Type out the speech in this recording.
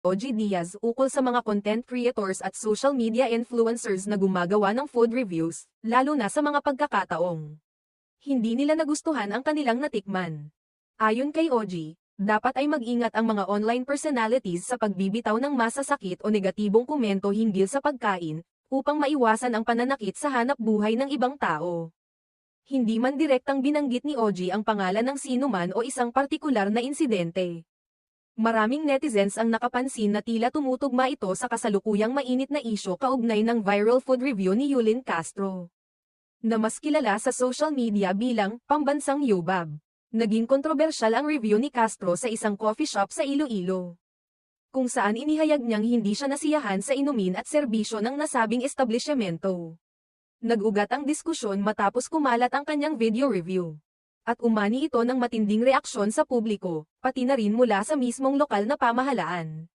OG Diaz ukol sa mga content creators at social media influencers na gumagawa ng food reviews, lalo na sa mga pagkakataong hindi nila nagustuhan ang kanilang natikman. Ayon kay OG, dapat ay mag-ingat ang mga online personalities sa pagbibitaw ng masasakit o negatibong komento hinggil sa pagkain, upang maiwasan ang pananakit sa hanap buhay ng ibang tao. Hindi man direktang binanggit ni OG ang pangalan ng sinuman o isang partikular na insidente. Maraming netizens ang nakapansin na tila tumutugma ito sa kasalukuyang mainit na isyu kaugnay ng viral food review ni Yulin Castro, na mas kilala sa social media bilang pambansang Yubab. Naging kontrobersyal ang review ni Castro sa isang coffee shop sa Iloilo, kung saan inihayag niyang hindi siya nasiyahan sa inumin at serbisyo ng nasabing establishmento. Nag-ugat ang diskusyon matapos kumalat ang kanyang video review, at umani ito ng matinding reaksyon sa publiko, pati na rin mula sa mismong lokal na pamahalaan.